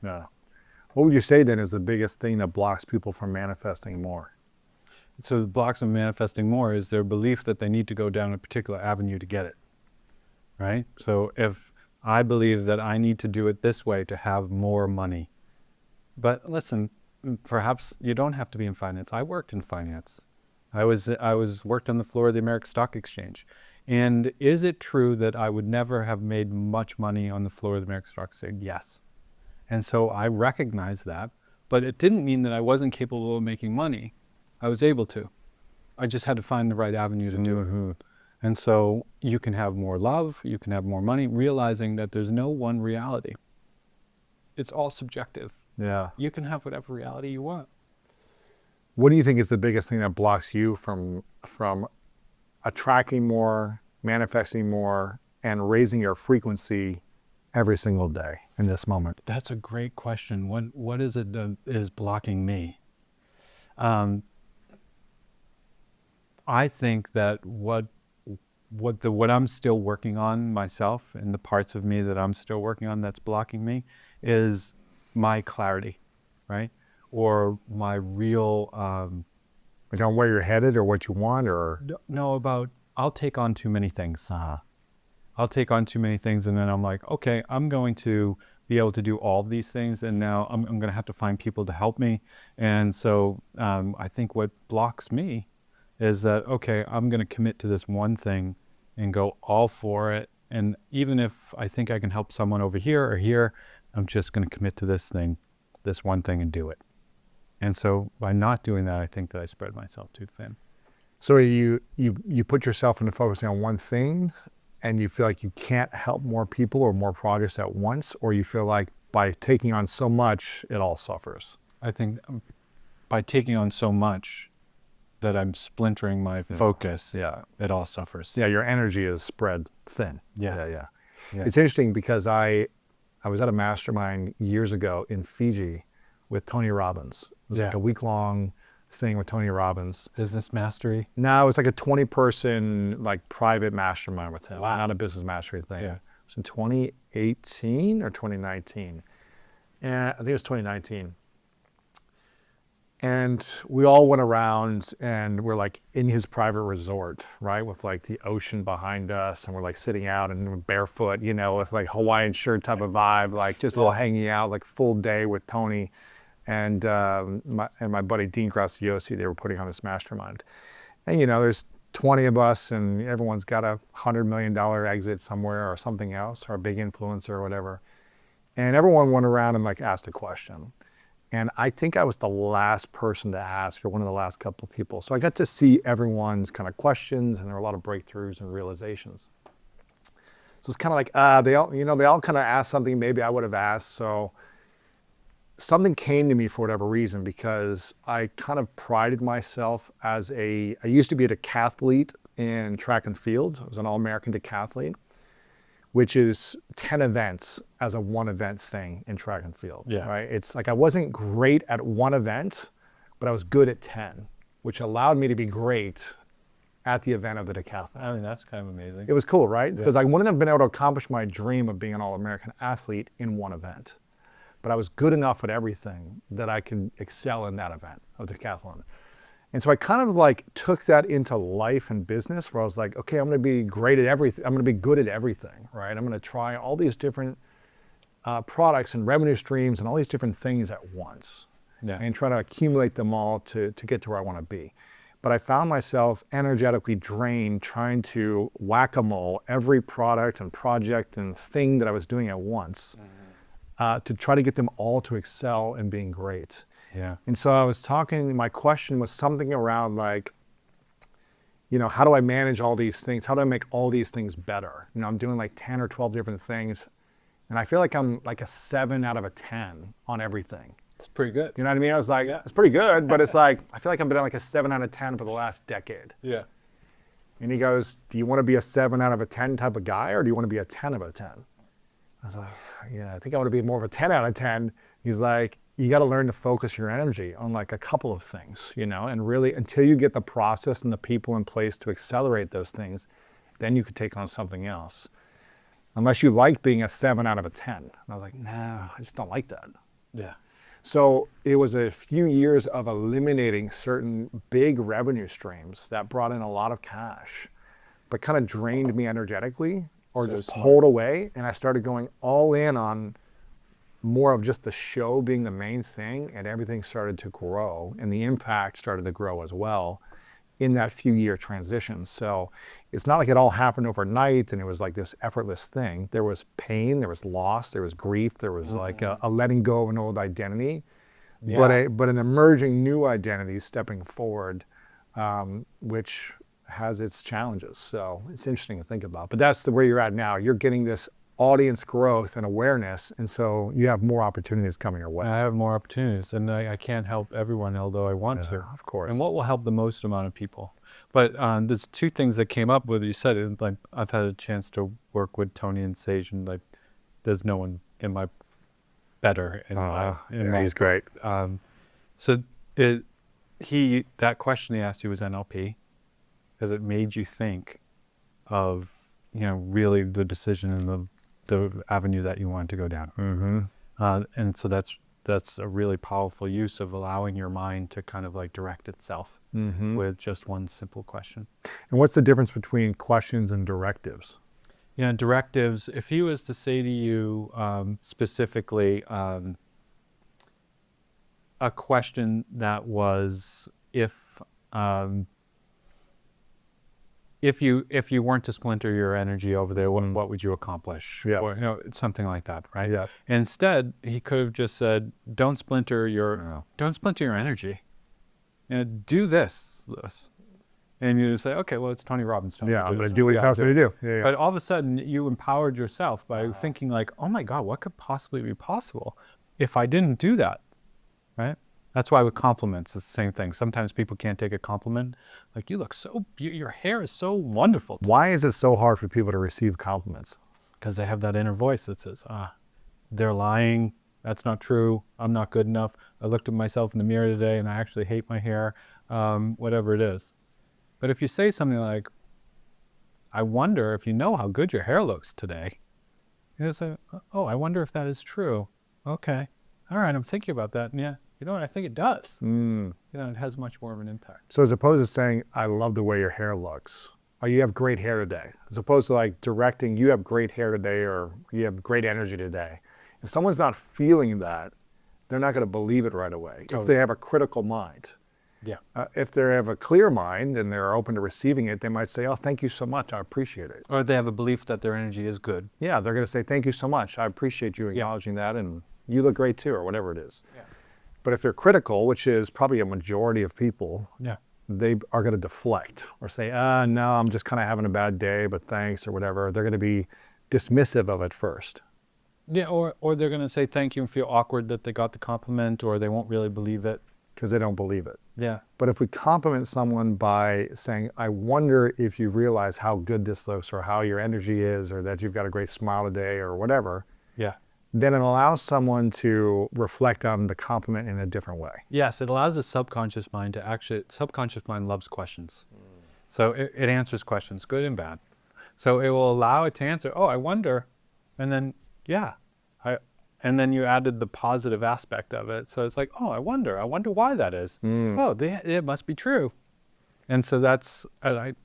Yeah. What would you say then is the biggest thing that blocks people from manifesting more? So the blocks of manifesting more is their belief that they need to go down a particular avenue to get it, right? So if I believe that I need to do it this way to have more money, but listen, perhaps you don't have to be in finance. I worked in finance. I was worked on the floor of the American Stock Exchange. And is it true that I would never have made much money on the floor of the American Stock Exchange? Yes. And so I recognized that, but it didn't mean that I wasn't capable of making money. I was able to. I just had to find the right avenue to do it. And so you can have more love, you can have more money, realizing that there's no one reality. It's all subjective. Yeah. You can have whatever reality you want. What do you think is the biggest thing that blocks you from attracting more, manifesting more, and raising your frequency every single day in this moment? That's a great question. What is it that is blocking me? I think that what I'm still working on myself, and the parts of me that I'm still working on that's blocking me, is my clarity, right? Or my real Like on where you're headed or what you want, or no, about I'll take on too many things. I'll take on too many things, and then I'm like, okay, I'm going to be able to do all these things, and now I'm going to have to find people to help me. And so I think what blocks me is that, okay, I'm going to commit to this one thing and go all for it. And even if I think I can help someone over here or here, I'm just going to commit to this thing, this one thing, and do it. And so by not doing that, I think that I spread myself too thin. so you put yourself into focusing on one thing, and you feel like you can't help more people or more projects at once, or you feel like by taking on so much, it all suffers. I think by taking on so much that I'm splintering my focus, Yeah. it all suffers. Yeah, your energy is spread thin. Yeah. Yeah. Yeah. It's interesting because I was at a mastermind years ago in Fiji with Tony Robbins. It was like a week-long thing with Tony Robbins. Business mastery. No, it was like a 20-person like private mastermind with him, Wow. not a business mastery thing. Yeah. It was in 2018 or 2019. And I think it was 2019. And we all went around and we're like in his private resort, right? With like the ocean behind us, and we're like sitting out and barefoot, you know, with like Hawaiian shirt type of vibe, like just a little hanging out, like full day with Tony and my buddy Dean Graciosi. They were putting on this mastermind. And you know, there's 20 of us and everyone's got a $100 million exit somewhere or something else, or a big influencer or whatever. And everyone went around and like asked a question. And I think I was the last person to ask, or one of the last couple of people. So I got to see everyone's kind of questions, and there were a lot of breakthroughs and realizations. So it's kind of like, they all kind of asked something maybe I would have asked. So something came to me for whatever reason, because I kind of prided myself I used to be a decathlete in track and field. I was an All-American decathlete, which is 10 events as a one event thing in track and field, Yeah. right? It's like I wasn't great at one event, but I was good at 10, which allowed me to be great at the event of the decathlon. I mean, that's kind of amazing. It was cool, right? Because I wouldn't have been able to accomplish my dream of being an All-American athlete in one event. But I was good enough at everything that I could excel in that event of the decathlon. And so I kind of like took that into life and business, where I was like, okay, I'm going to be great at everything. I'm going to be good at everything, right? I'm going to try all these different products and revenue streams and all these different things at once, and try to accumulate them all to get to where I want to be. But I found myself energetically drained trying to whack-a-mole every product and project and thing that I was doing at once, to try to get them all to excel in being great. Yeah. And so I was talking, my question was something around like, you know, how do I manage all these things? How do I make all these things better? You know, I'm doing like 10 or 12 different things, and I feel like I'm like a 7 out of a 10 on everything. It's pretty good. You know what I mean? I was like, it's pretty good, but it's like, I feel like I've been like a 7 out of 10 for the last decade. Yeah. And he goes, do you want to be a 7 out of a 10 type of guy, or do you want to be a 10 out of a 10? I was like, yeah, I think I want to be more of a 10 out of 10. He's like, you got to learn to focus your energy on like a couple of things, you know, and really until you get the process and the people in place to accelerate those things, then you could take on something else. Unless you like being a 7 out of a 10. And I was like, no, I just don't like that. Yeah. So it was a few years of eliminating certain big revenue streams that brought in a lot of cash, but kind of drained me energetically or So just smart. pulled away. And I started going all in on more of just the show being the main thing, and everything started to grow, and the impact started to grow as well in that few year transition. So it's not like it all happened overnight and it was like this effortless thing. There was pain, there was loss, there was grief, there was like a letting go of an old identity, Yeah. but an emerging new identity stepping forward, which has its challenges. So it's interesting to think about. But that's where you're at now. You're getting this audience growth and awareness, and so you have more opportunities coming your way. I have more opportunities, and I can't help everyone, although I want to. Of course. And what will help the most amount of people? But there's two things that came up with you said it. Like I've had a chance to work with Tony and Sage, and like there's no one in my better in my. He's great. So that question he asked you was NLP, because it made you think of really the decision and the avenue that you wanted to go down. Mm-hmm. And so that's a really powerful use of allowing your mind to kind of like direct itself with just one simple question. And what's the difference between questions and directives? Directives, if he was to say to you specifically a question that was if you weren't to splinter your energy over there, what would you accomplish? Yeah. Or something like that, right? Yeah. Instead, he could have just said, "Don't splinter your energy. Do this." And you just say, "Okay, well, it's Tony Robbins. I'm going to do what he tells me to do." Yeah. But all of a sudden, you empowered yourself by thinking like, "Oh my God, what could possibly be possible if I didn't do that?" Right? That's why with compliments, it's the same thing. Sometimes people can't take a compliment. Like, you look so your hair is so wonderful. Why is it so hard for people to receive compliments? Because they have that inner voice that says, they're lying. That's not true. I'm not good enough. I looked at myself in the mirror today and I actually hate my hair, whatever it is. But if you say something like, I wonder if you know how good your hair looks today. You say, oh, I wonder if that is true. Okay. All right, I'm thinking about that. And yeah. You know what? I think it does. It has much more of an impact. So as opposed to saying, I love the way your hair looks, or you have great hair today, as opposed to like directing, you have great hair today, or you have great energy today. If someone's not feeling that, they're not going to believe it right away. If they have a critical mind. Yeah. If they have a clear mind and they're open to receiving it, they might say, oh, thank you so much. I appreciate it. Or they have a belief that their energy is good. Yeah, they're going to say, thank you so much. I appreciate you acknowledging that, and you look great too, or whatever it is. Yeah. But if they're critical, which is probably a majority of people, they are going to deflect or say, no, I'm just kind of having a bad day, but thanks, or whatever. They're going to be dismissive of it first. Yeah, or they're going to say thank you and feel awkward that they got the compliment, or they won't really believe it. Because they don't believe it. Yeah. But if we compliment someone by saying, I wonder if you realize how good this looks, or how your energy is, or that you've got a great smile today, or whatever. Yeah. Then it allows someone to reflect on the compliment in a different way. Yes, it allows the subconscious mind to subconscious mind loves questions. So it answers questions, good and bad. So it will allow it to answer, oh, I wonder, and then, and then you added the positive aspect of it. So it's like, oh, I wonder why that is. Oh, it must be true. And so that's,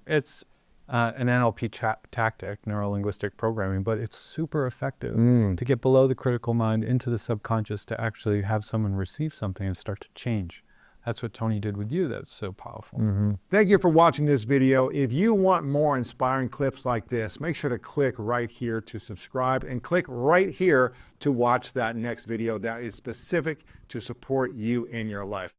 it's an NLP tactic, neuro-linguistic programming, but it's super effective to get below the critical mind into the subconscious to actually have someone receive something and start to change. That's what Tony did with you. That's so powerful. Thank you for watching this video. If you want more inspiring clips like this, make sure to click right here to subscribe, and click right here to watch that next video that is specific to support you in your life.